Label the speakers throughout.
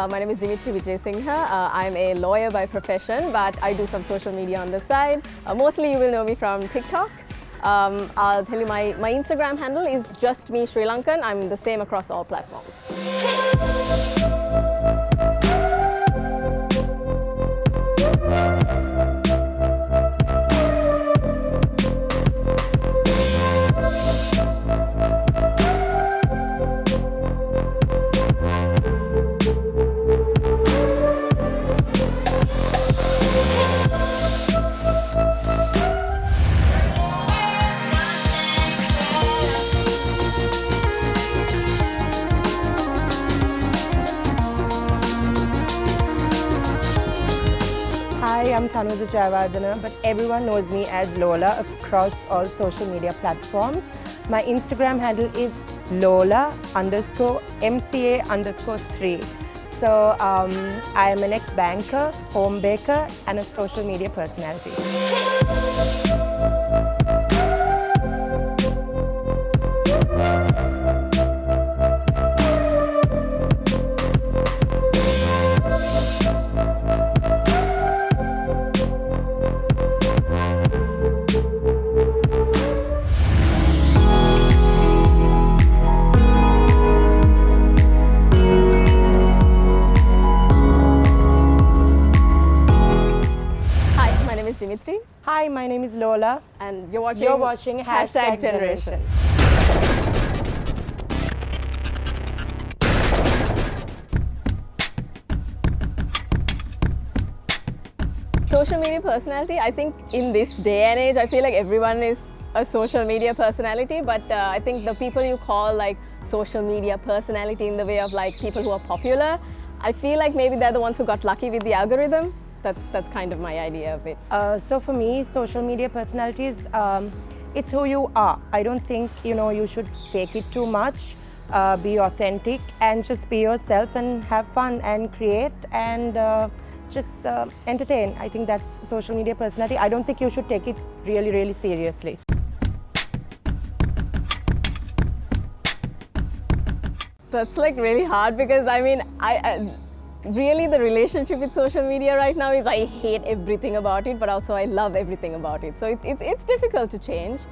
Speaker 1: My name is Dimithri Wijesinghe. I'm a lawyer by profession, but I do some social media on the side. Mostly you will know me from TikTok. I'll tell you my Instagram handle is just me Sri Lankan. I'm the same across all platforms.
Speaker 2: Hi, I'm Thanuja Jayawardena, but everyone knows me as Lola across all social media platforms. My Instagram handle is Lola_MCA_3. So I am an ex-banker, home baker, and a social media personality.
Speaker 1: Dimithri.
Speaker 2: Hi, my name is Lola.
Speaker 1: And you're watching #Generation. Social media personality, I think in this day and age, I feel like everyone is a social media personality, but I think the people you call like social media personality in the way of like people who are popular, I feel like maybe they're the ones who got lucky with the algorithm. That's kind of my idea of it.
Speaker 2: So for me, social media personalities, it's who you are. I don't think you should fake it too much. Be authentic and just be yourself and have fun and create and just entertain. I think that's social media personality. I don't think you should take it really, really seriously.
Speaker 1: That's like really hard because I mean, really, the relationship with social media right now is I hate everything about it, but also I love everything about it. So it's difficult to change.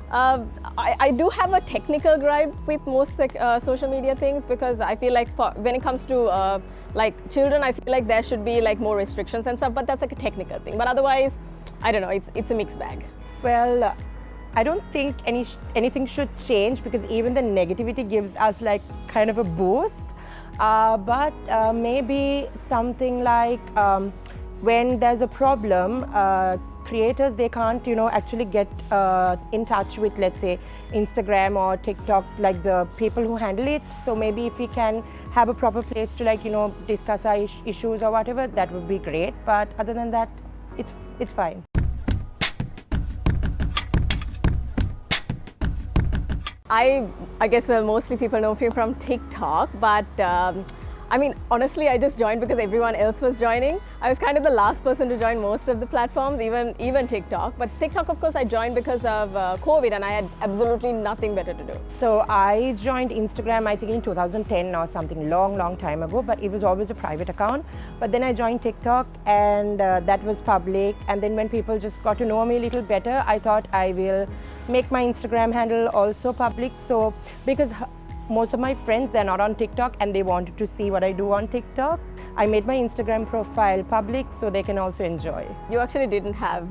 Speaker 1: I do have a technical gripe with most social media things because I feel like when it comes to like children, I feel like there should be like more restrictions and stuff, but that's like a technical thing. But otherwise, I don't know, it's a mixed bag.
Speaker 2: Well, I don't think anything should change because even the negativity gives us like kind of a boost. But maybe something like when there's a problem, creators, they can't actually get in touch with, let's say, Instagram or TikTok, like the people who handle it. So maybe if we can have a proper place to like discuss our issues or whatever, that would be great. But other than that, it's fine.
Speaker 1: I guess mostly people know me from TikTok, but I mean, honestly, I just joined because everyone else was joining. I was kind of the last person to join most of the platforms, even TikTok. But TikTok, of course, I joined because of COVID and I had absolutely nothing better to do.
Speaker 2: So I joined Instagram, I think in 2010 or something, long time ago, but it was always a private account. But then I joined TikTok and that was public. And then when people just got to know me a little better, I thought I will make my Instagram handle also public. So because most of my friends, they're not on TikTok and they wanted to see what I do on TikTok, I made my Instagram profile public so they can also enjoy.
Speaker 1: You actually didn't have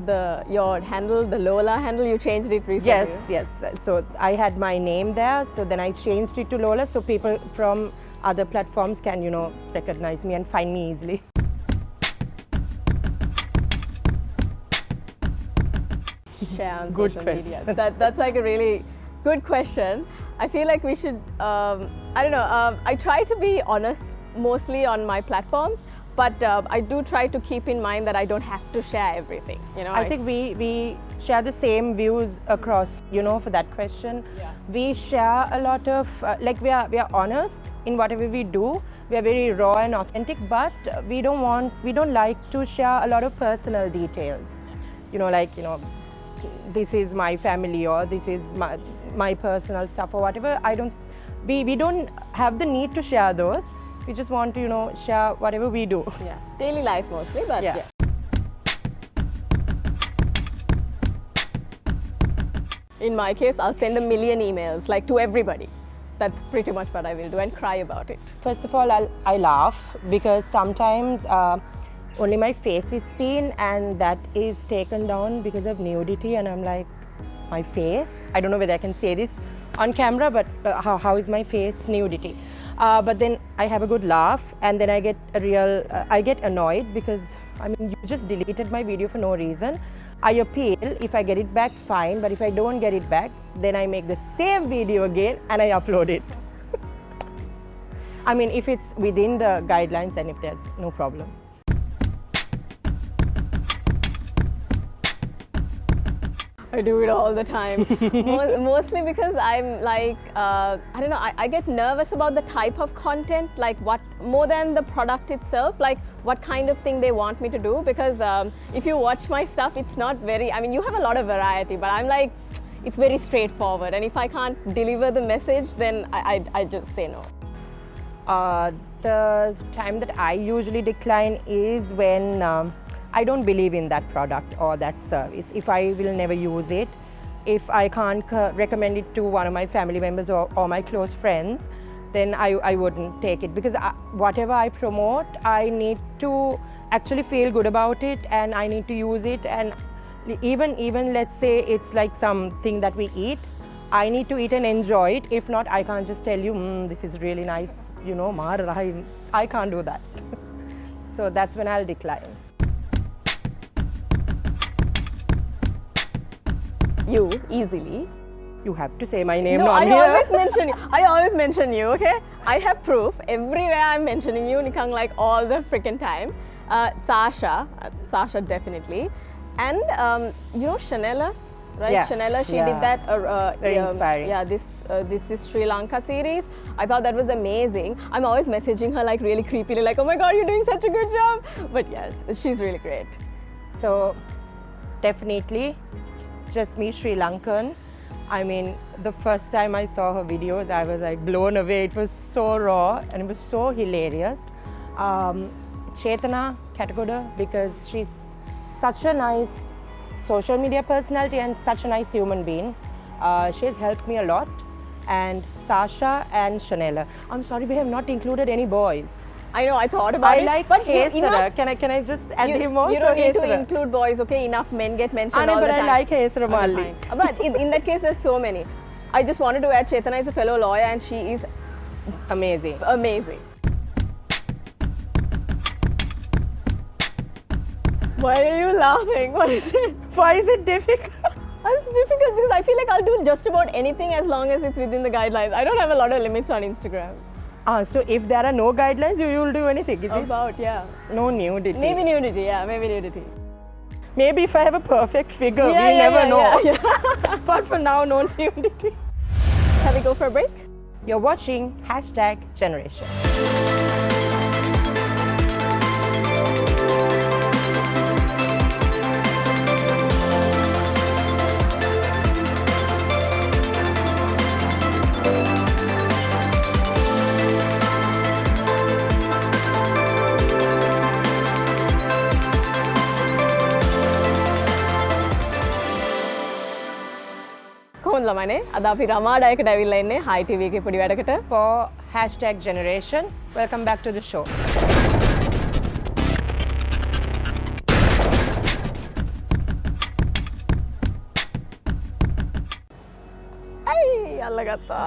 Speaker 1: your handle, the Lola handle, you changed it recently.
Speaker 2: Yes. So I had my name there, so then I changed it to Lola so people from other platforms can, recognize me and find me easily.
Speaker 1: Share on social media. That's like a really good question. I feel like we should, I don't know, I try to be honest mostly on my platforms, but I do try to keep in mind that I don't have to share everything.
Speaker 2: I think we share the same views across, for that question.
Speaker 1: Yeah.
Speaker 2: We share a lot of, like we are honest in whatever we do. We are very raw and authentic, but we don't like to share a lot of personal details. This is my family or this is my personal stuff or whatever. We don't have the need to share those. We just want to, you know, share whatever we do.
Speaker 1: Yeah, daily life mostly, but
Speaker 2: Yeah.
Speaker 1: yeah. In my case, I'll send a million emails, like to everybody. That's pretty much what I will do and cry about it.
Speaker 2: First of all, I laugh because sometimes only my face is seen and that is taken down because of nudity, and I'm like, my face? I don't know whether I can say this on camera, but how is my face nudity? But then I have a good laugh, and then I get I get annoyed because, I mean, you just deleted my video for no reason. I appeal. If I get it back, fine, but if I don't get it back, then I make the same video again and I upload it. I mean, if it's within the guidelines and if there's no problem.
Speaker 1: I do it all the time. Mostly because I'm like, I don't know, I get nervous about the type of content, like what, more than the product itself, like what kind of thing they want me to do. Because if you watch my stuff, it's not very, I mean, you have a lot of variety, but I'm like, it's very straightforward. And if I can't deliver the message, then I just say no.
Speaker 2: The time that I usually decline is when I don't believe in that product or that service. If I will never use it, if I can't recommend it to one of my family members or my close friends, then I wouldn't take it, because whatever I promote, I need to actually feel good about it and I need to use it. And even let's say it's like something that we eat, I need to eat and enjoy it. If not, I can't just tell you, this is really nice, you know, I can't do that. So that's when I'll decline.
Speaker 1: You, easily.
Speaker 2: You have to say my name.
Speaker 1: No,
Speaker 2: I'm
Speaker 1: I
Speaker 2: here.
Speaker 1: always mention you. I always mention you, okay? I have proof. Everywhere I'm mentioning you, Nikang, like all the freaking time. Sasha definitely. And you know Chanela, right?
Speaker 2: Yeah.
Speaker 1: Chanela, she
Speaker 2: Yeah.
Speaker 1: did that.
Speaker 2: Very inspiring.
Speaker 1: Yeah, this is Sri Lanka series. I thought that was amazing. I'm always messaging her like really creepily, like, oh my God, you're doing such a good job. But yeah, she's really great.
Speaker 2: So definitely just me, Sri Lankan. I mean, the first time I saw her videos, I was like blown away. It was so raw and it was so hilarious. Chetana Katagoda, because she's such a nice social media personality and such a nice human being. She has helped me a lot. And Sasha and Chanela. I'm sorry, we have not included any boys.
Speaker 1: I know, I thought about
Speaker 2: I
Speaker 1: it.
Speaker 2: like
Speaker 1: but
Speaker 2: Hesara. Can I just add him also?
Speaker 1: You don't need to
Speaker 2: Hesara.
Speaker 1: include boys, okay? Enough men get mentioned all
Speaker 2: but
Speaker 1: the time.
Speaker 2: I like Hesara
Speaker 1: Okay,
Speaker 2: Malli.
Speaker 1: fine. But in that case, there's so many. I just wanted to add Chetana is a fellow lawyer and she is
Speaker 2: Amazing.
Speaker 1: amazing. Why are you laughing? What is it?
Speaker 2: Why is it difficult?
Speaker 1: It's difficult because I feel like I'll do just about anything as long as it's within the guidelines. I don't have a lot of limits on Instagram.
Speaker 2: So if there are no guidelines, you will do anything, is it?
Speaker 1: About, yeah.
Speaker 2: No nudity.
Speaker 1: Maybe nudity, yeah, maybe nudity.
Speaker 2: Maybe if I have a perfect figure,
Speaker 1: Yeah,
Speaker 2: we'll
Speaker 1: yeah,
Speaker 2: never
Speaker 1: yeah,
Speaker 2: know.
Speaker 1: yeah,
Speaker 2: But for now, no nudity.
Speaker 1: Shall we go for a break?
Speaker 2: You're watching #Generation.
Speaker 1: කොහොමද ළමයිනේ? අද අපි රමාඩයකට ඇවිල්ලා ඉන්නේ Hi TV එකේ පොඩි වැඩකට.
Speaker 2: For #Generation, welcome back to the show.
Speaker 1: Ay, අල්ලගත්තා.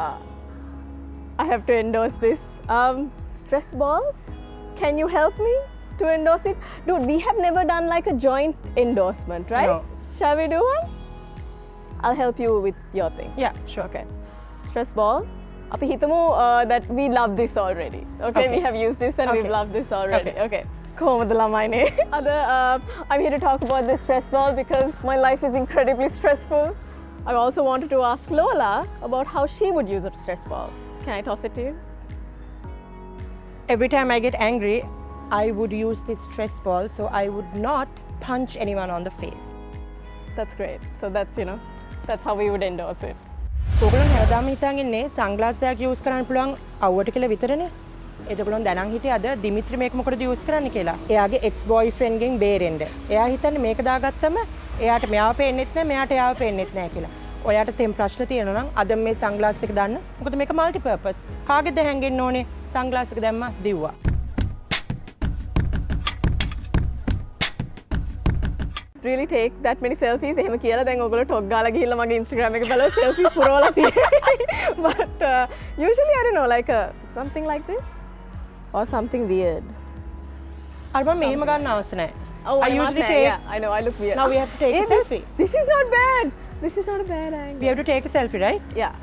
Speaker 1: I have to endorse this. Stress balls? Can you help me to endorse it? Dude, we have never done like a joint endorsement, right?
Speaker 2: No.
Speaker 1: Shall we do one? I'll help you with your thing.
Speaker 2: Yeah, sure.
Speaker 1: Okay. Stress ball. අපි හිතමු that we love this already. Okay, we have used this and we've loved this already. Okay. කොහොමද ළමයිනේ? අද I'm here to talk about this stress ball because my life is incredibly stressful. I also wanted to ask Lola about how she would use a stress ball. Can I toss it to you?
Speaker 2: Every time I get angry, I would use this stress ball so I would not punch anyone on the face.
Speaker 1: That's great. So that's, you know, that's how we would endorse it.
Speaker 2: ඔයගොල්ලෝ හැමදාම හිතන් ඉන්නේ sunglass දෙකක් use කරන්න පුළුවන් අවුවට කියලා විතරනේ. එතකොලොන් දැනන් හිටියේ අද දිමිත්‍රි මේක මොකටද යූස් කරන්න කියලා. එයාගේ එක්ස් බොයිෆ්‍රෙන්ඩ් ගෙන් බේරෙන්න. එයා හිතන්නේ මේක දාගත්තම එයාට මෙයාව පේන්නෙත් නැහැ, මෙයාට එයාව පේන්නෙත් නැහැ කියලා. ඔයාට තෙම් ප්‍රශ්න තියෙනවා නම් අද මේ සන්ග්ලාස් එක දාන්න. මොකද මේක মাল্টি පර්පස්. කාගෙද හැංගෙන්න ඕනේ? සන්ග්ලාස් එක දැම්මා දිව්වා.
Speaker 1: Really take that many selfies එහෙම කියලා දැන් ඔයගොල්ලෝ ටොග් ගාලා ගිහිල්ලා මගේ Instagram එක බලලා selfies පුරවලා තියෙනවා. But usually I don't know like something like this or something weird.
Speaker 2: අර මම මෙහෙම ගන්න අවශ්‍ය නැහැ.
Speaker 1: Oh,
Speaker 2: I usually take.
Speaker 1: Yeah, I know. I look weird.
Speaker 2: Now we have to take a selfie.
Speaker 1: This is not bad. This is not a bad angle.
Speaker 2: We have to take a selfie, right?
Speaker 1: Yeah.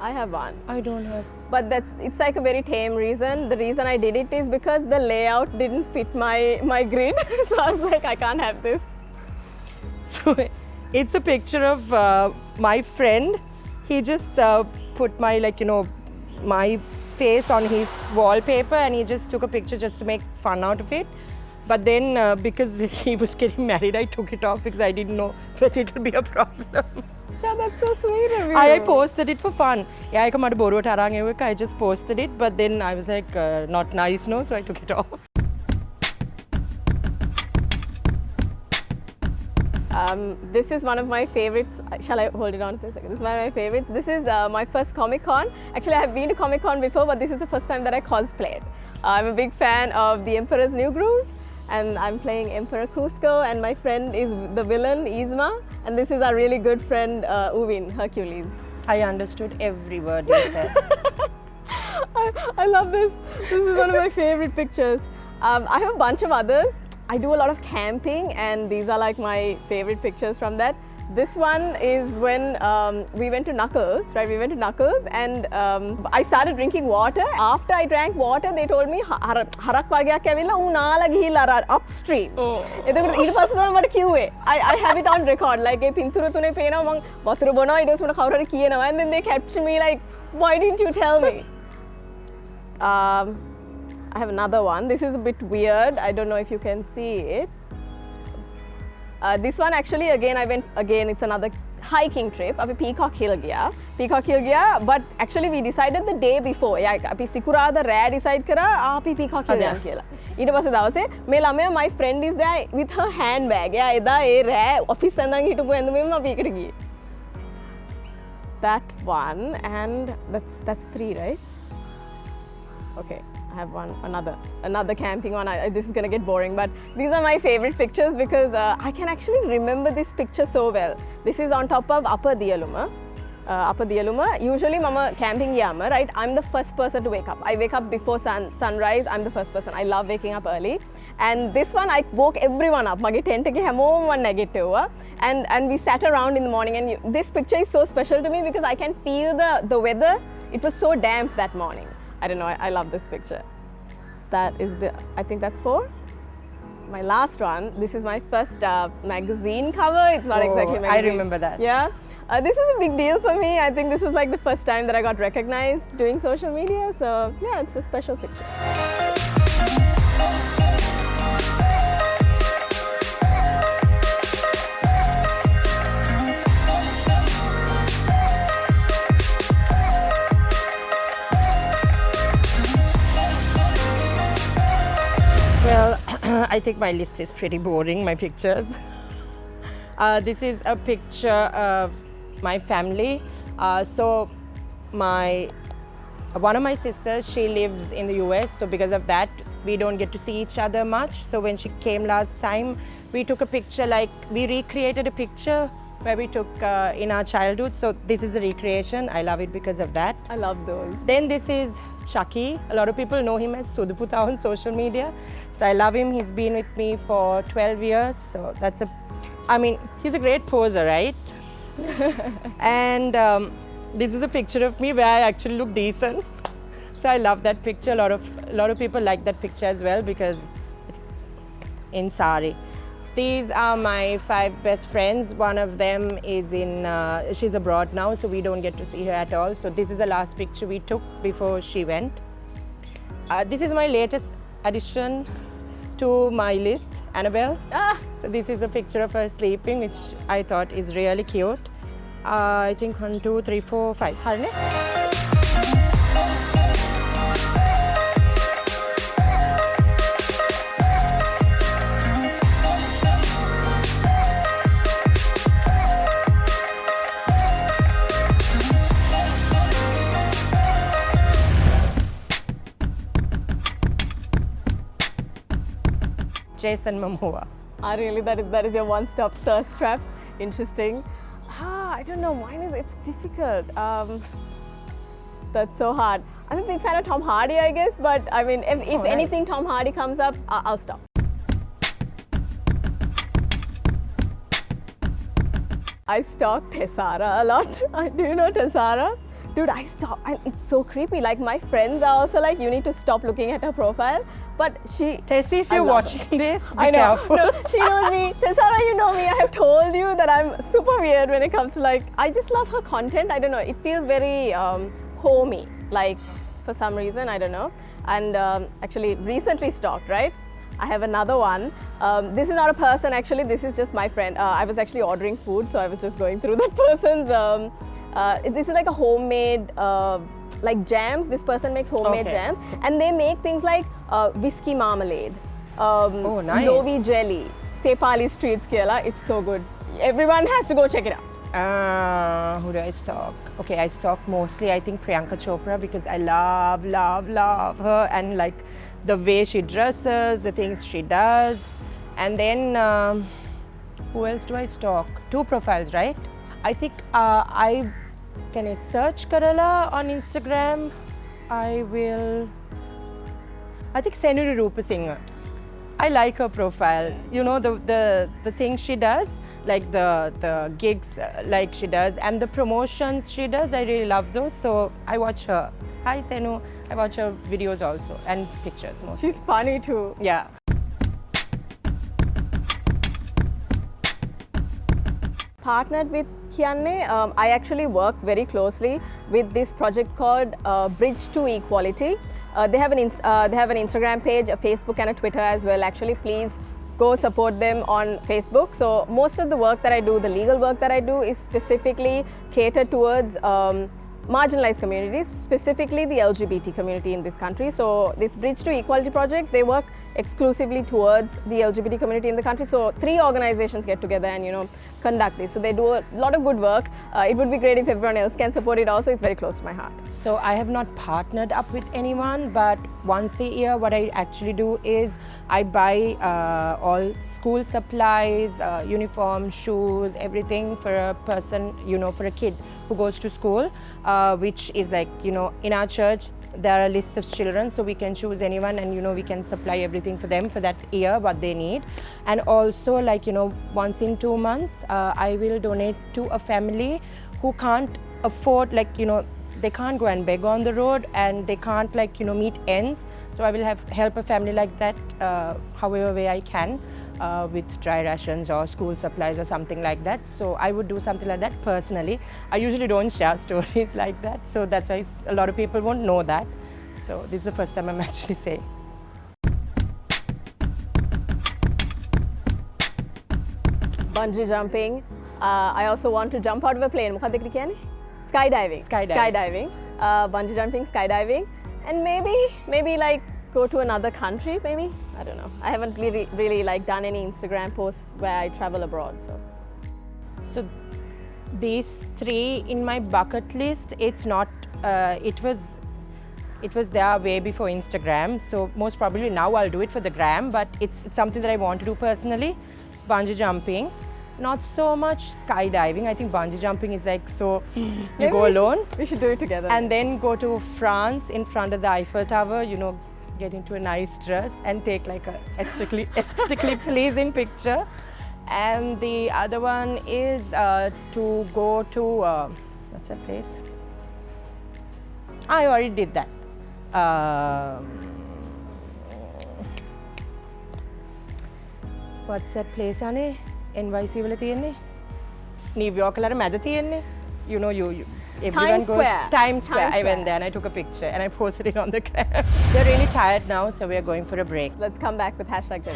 Speaker 1: I have one.
Speaker 2: I don't have.
Speaker 1: But it's like a very tame reason. The reason I did it is because the layout didn't fit my grid. So I was like, I can't have this.
Speaker 2: So it's a picture of my friend. He just put my my face on his wallpaper and he just took a picture just to make fun out of it. But then because he was getting married, I took it off because I didn't know whether it will be a problem.
Speaker 1: Sure, that's so sweet of you.
Speaker 2: I posted it for fun. Yeah, I just posted it, but then I was like, not nice, no, so I took it off.
Speaker 1: This is one of my favorites. Shall I hold it on for a second? This is one of my favorites. This is my first Comic Con. Actually, I have been to Comic Con before, but this is the first time that I cosplayed. I'm a big fan of The Emperor's New Groove, and I'm playing Emperor Cusco, and my friend is the villain, Yzma, and this is our really good friend, Uvin, Hercules.
Speaker 2: I understood every word you said.
Speaker 1: I love this. This is one of my favorite pictures. I have a bunch of others. I do a lot of camping, and these are like my favorite pictures from that. This one is when we went to Knuckles, right? We went to Knuckles and I started drinking water. After I drank water, they told me harak වර්ගයක් ඇවිල්ලා ඌ නාලා ගිහිල්ලා upstream. එතකොට ඊට පස්සේ තමයි මට කිව්වේ. I have it on record. Like ඒ පින්තූර තුනේ පේනවා මං වතුර බොනවා ඊට පස්සේ මට කවුරු හරි කියනවා. And then they capture me like, why didn't you tell me? I have another one. This is a bit weird. I don't know if you can see it. This one actually again it's another hiking trip. අපි Peacock Hill ගියා. But actually we decided the day before. අපි සිකුරාදා රෑ decide කරා අපි Peacock Hill යන්න කියලා. ඊට පස්සේ දවසේ මේ ළමයා my friend is there with her handbag. එයා එදා ඒ රෑ office ඇඳන් හිටපු ඇඳුමෙන් අපි එකට ගියේ. That one and that's 3, right? Okay. I have another camping one. This is gonna get boring, but these are my favorite pictures because I can actually remember this picture so well. This is on top of Upper Dialuma. Usually mama camping yama, right? I'm the first person to wake up. I wake up before sunrise. I'm the first person. I love waking up early. And this one I woke everyone up. Mage tent ekේ හැමෝම negative. And we sat around in the morning, and this picture is so special to me because I can feel the weather. It was so damp that morning. I don't know, I love this picture. I think that's 4. My last one, this is my first magazine cover. It's not exactly a magazine.
Speaker 2: I remember that.
Speaker 1: Yeah. This is a big deal for me. I think this is like the first time that I got recognized doing social media. So yeah, it's a special picture.
Speaker 2: Well, I think my list is pretty boring, my pictures. This is a picture of my family. So one of my sisters, she lives in the US, so because of that, we don't get to see each other much. So when she came last time, we took a picture, like we recreated a picture where we took in our childhood. So this is the recreation. I love it because of that.
Speaker 1: I love those.
Speaker 2: Then this is Chucky. A lot of people know him as Suduputa on social media. So I love him. He's been with me for 12 years. So he's a great poser, right? And this is a picture of me where I actually look decent. So I love that picture. A lot of people like that picture as well because in sari. These are my 5 best friends. One of them is she's abroad now, so we don't get to see her at all. So this is the last picture we took before she went. This is my latest addition to my list, Annabelle. So this is a picture of her sleeping, which I thought is really cute. I think 1, 2, 3, 4, 5. Harne? Jason Momoa.
Speaker 1: Really, that is your one-stop thirst trap. Interesting. I don't know. Mine is it's difficult. That's so hard. I'm a big fan of Tom Hardy, I guess. But I mean, if anything Tom Hardy comes up, I'll stop. I stalk Tessara a lot. Do you know Tessara? Dude, I stalk, and it's so creepy. Like, my friends are also like, you need to stop looking at her profile. But she...
Speaker 2: Tessie, if you're watching this, be
Speaker 1: I know.
Speaker 2: careful.
Speaker 1: No, she knows me. Tessara, you know me. I have told you that I'm super weird when it comes to like, I just love her content. I don't know. It feels very homey, like, for some reason, I don't know. And actually, recently stalked, right? I have another one. This is not a person, actually. This is just my friend. I was actually ordering food, so I was just going through that person's... this is like a homemade like jams. This person makes homemade jams, and they make things like whiskey marmalade,
Speaker 2: nice.
Speaker 1: Novi jelly, Sepali streets Kerala. It's so good. Everyone has to go check it out.
Speaker 2: Who do I stalk? Okay, I stalk mostly, I think, Priyanka Chopra, because I love her, and like the way she dresses, the things she does. And then who else do I stalk? 2 profiles, right? I think can I search Kerala on Instagram? I think Senuri Rupasinghe. I like her profile. You know, the things she does, like the gigs like she does, and the promotions she does, I really love those. So I watch her. Hi Senu. I watch her videos also, and pictures mostly.
Speaker 1: She's funny too.
Speaker 2: Yeah.
Speaker 1: Partnered with Kianne, I actually work very closely with this project called Bridge to Equality. They have an Instagram page, a Facebook and a Twitter as well. Actually, please go support them on Facebook. So most of the work that I do, the legal work that I do, is specifically catered towards marginalized communities, specifically the LGBT community in this country. So this Bridge to Equality project, they work exclusively towards the LGBT community in the country. So 3 organizations get together and, you know, conduct this. So they do a lot of good work. It would be great if everyone else can support it also. It's very close to my heart.
Speaker 2: So I have not partnered up with anyone, but once a year what I actually do is I buy all school supplies, uniform, shoes, everything for a person, you know, for a kid who goes to school, which is like, you know, in our church there are lists of children, so we can choose anyone, and, you know, we can supply everything for them for that year what they need. And also, like, you know, once in 2 months I will donate to a family who can't afford, like, you know, they can't go and beg on the road, and they can't, like, you know, meet ends. So I will help a family like that however way I can, with dry rations or school supplies or something like that. So I would do something like that personally. I usually don't share stories like that, so that's why a lot of people won't know that. So this is the first time I'm actually saying.
Speaker 1: Bungee jumping. I also want to jump out of a plane. Skydiving. Skydiving. Bungee jumping, skydiving, and maybe like go to another country. Maybe, I don't know. I haven't really like done any Instagram posts where I travel abroad.
Speaker 2: So these 3 in my bucket list. It's not. It was there way before Instagram. So most probably now I'll do it for the gram. But it's something that I want to do personally. Bungee jumping. Not so much skydiving. I think bungee jumping is like, so you go alone.
Speaker 1: We should do it together.
Speaker 2: And then go to France in front of the Eiffel Tower, you know, get into a nice dress and take like a aesthetically pleasing picture. And the other one is to go to, what's that place? I already did that. What's that place, Ane? NYC වල තියෙන්නේ New York වලට මැද තියෙන්නේ everyone goes
Speaker 1: Square.
Speaker 2: Times Square.
Speaker 1: Times
Speaker 2: I went
Speaker 1: Square.
Speaker 2: there and I took a picture and I posted it on the gram. We're really tired now, so we're going for a break.
Speaker 1: Let's come back with #Jayawardena.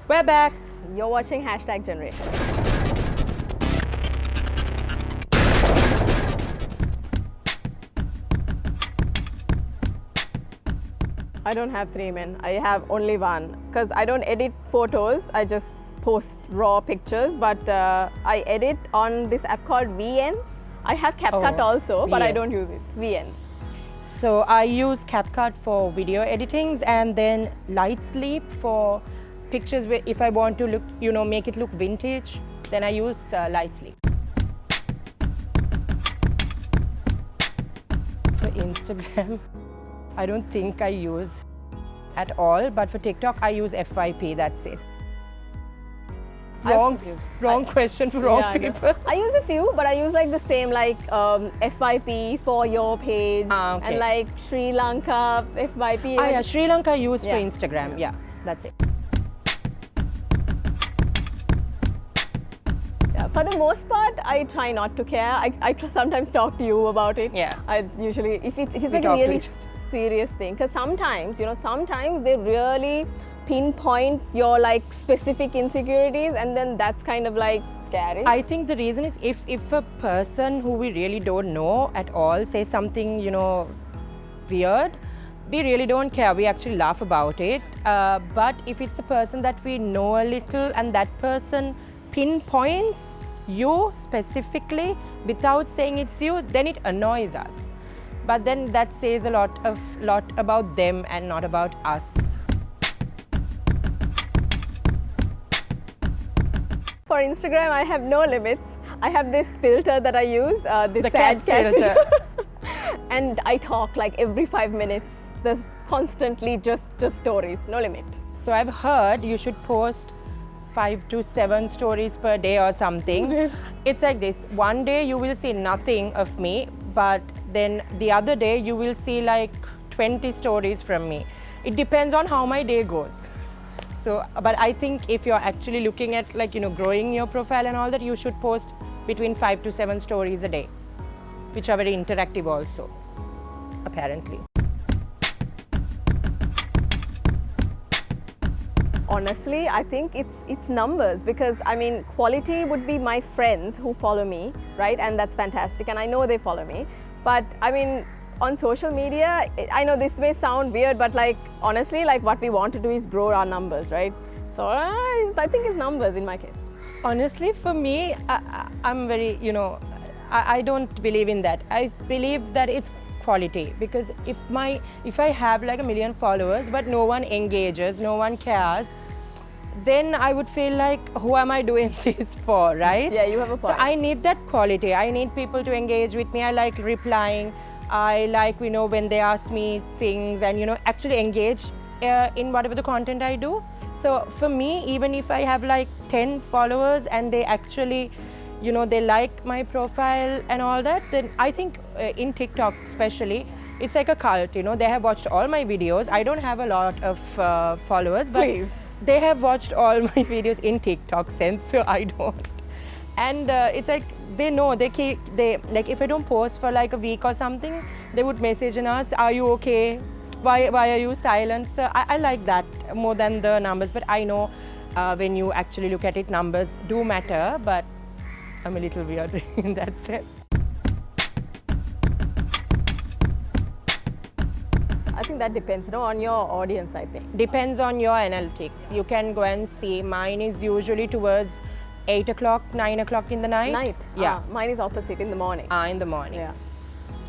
Speaker 2: We're back.
Speaker 1: You're watching #Generation. I don't have 3 men. I have only one because I don't edit photos. I just post raw pictures. But I edit on this app called VN. I have CapCut also, but I
Speaker 2: VN.
Speaker 1: don't use it. VN.
Speaker 2: So I use CapCut for video editings and then Light Sleep for pictures where if I want to look, make it look vintage, then I use Light Sleep. For Instagram, I don't think I use at all, but for TikTok, I use FYP, that's it. Wrong question for wrong people.
Speaker 1: I use a few, but I use like the same FYP for your page and like Sri Lanka FYP.
Speaker 2: Yeah, Sri Lanka I use for Instagram. Yeah, that's it.
Speaker 1: Yeah, for the most part, I try not to care. I sometimes talk to you about it.
Speaker 2: Yeah.
Speaker 1: I usually, if it's like a really serious thing, because sometimes they really pinpoint your like specific insecurities, and then that's kind of like scary.
Speaker 2: I think the reason is if a person who we really don't know at all says something, weird, we really don't care. We actually laugh about it. But if it's a person that we know a little and that person pinpoints you specifically without saying it's you, then it annoys us. But then that says a lot about them and not about us.
Speaker 1: For Instagram, I have no limits. I have this filter that I use, this
Speaker 2: The
Speaker 1: sad
Speaker 2: cat
Speaker 1: filter. And I talk like every 5 minutes. There's constantly just stories, no limit.
Speaker 2: So I've heard you should post 5 to 7 stories per day or something. It's like this. One day you will see nothing of me, but then the other day you will see like 20 stories from me. It depends on how my day goes. So, but I think if you're actually looking at like, growing your profile and all that, you should post between 5 to 7 stories a day, which are very interactive also, apparently.
Speaker 1: Honestly, I think it's numbers, because I mean, quality would be my friends who follow me, right? And that's fantastic, and I know they follow me. But I mean, on social media, I know this may sound weird, but like honestly, like what we want to do is grow our numbers, right? So I think it's numbers in my case.
Speaker 2: Honestly, for me, I'm very, I don't believe in that. I believe that it's quality, because if I have like 1 million followers but no one engages, no one cares, then I would feel like, who am I doing this for, right?
Speaker 1: Yeah, you have a point.
Speaker 2: So I need that quality. I need people to engage with me. I like replying. I like, when they ask me things and, actually engage in whatever the content I do. So for me, even if I have like 10 followers and they actually, they like my profile and all that, then I think in TikTok especially, it's like a cult, they have watched all my videos. I don't have a lot of followers, but they have watched all my videos in TikTok sense, so I don't. And it's like, they know, they like, if I don't post for like a week or something, they would message and ask, are you okay? Why are you silent? So I like that more than the numbers, but I know when you actually look at it, numbers do matter, but I'm a little weird in that sense.
Speaker 1: I think that depends, on your audience, I think.
Speaker 2: Depends on your analytics. You can go and see. Mine is usually towards 8 o'clock, 9 o'clock in the night.
Speaker 1: Night?
Speaker 2: Yeah.
Speaker 1: Mine is opposite, in the morning.
Speaker 2: In the morning.
Speaker 1: Yeah.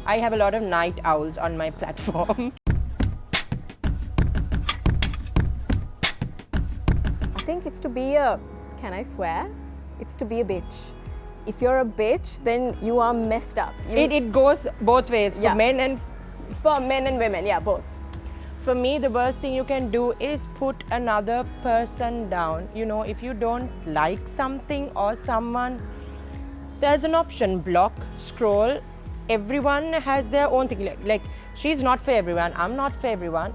Speaker 2: I have a lot of night owls on my platform.
Speaker 1: I think it's to be can I swear? It's to be a bitch. If you're a bitch, then you are messed up.
Speaker 2: It goes both ways, for men and
Speaker 1: for men and women, yeah, both.
Speaker 2: for me, the worst thing you can do is put another person down. You know, if you don't like something or someone, there's an option: block, scroll. Everyone has their own thing. Like she's not for everyone, I'm not for everyone.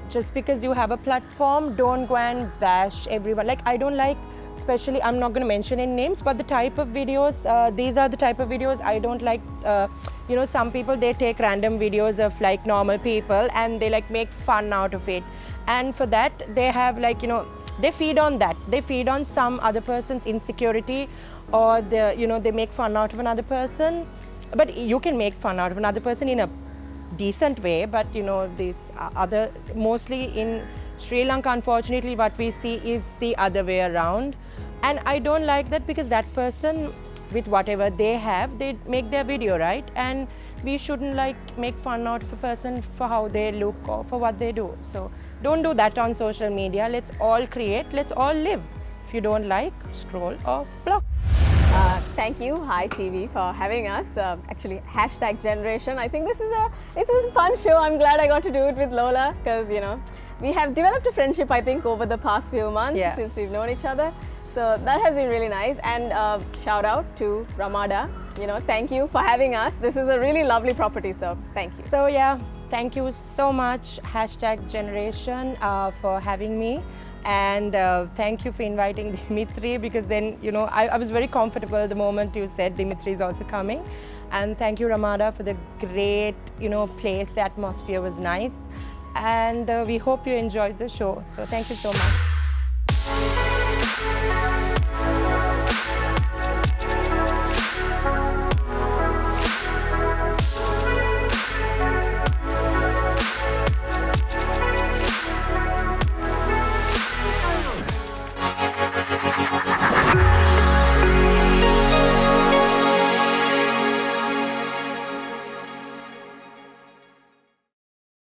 Speaker 2: Just because you have a platform, don't go and bash everyone. Like I don't like, especially, I'm not going to mention any names, but the type of videos, these are the type of videos I don't like. You know, some people, they take random videos of like normal people and they like make fun out of it. And for that, they have like, you know, they feed on that. They feed on some other person's insecurity, or the, you know, they make fun out of another person. But you can make fun out of another person in a decent way, but you know, these other, mostly in Sri Lanka, unfortunately, what we see is the other way around. And I don't like that, because that person, with whatever they have, they make their video, right? And we shouldn't like make fun out of a person for how they look or for what they do. So don't do that on social media. Let's all create, let's all live. If you don't like, scroll or block.
Speaker 1: Thank you, Hi TV, for having us. Actually, #generation. I think this is a fun show. I'm glad I got to do it with Lola, because you know, we have developed a friendship, I think, over the past few months since we've known each other. So that has been really nice. And shout out to Ramada. You know, thank you for having us. This is a really lovely property, so thank you.
Speaker 2: So yeah, thank you so much, #generation, for having me. And thank you for inviting Dimithri, because then, you know, I was very comfortable the moment you said Dimithri is also coming. And thank you, Ramada, for the great, you know, place. The atmosphere was nice. And we hope you enjoyed the show. So thank you so much.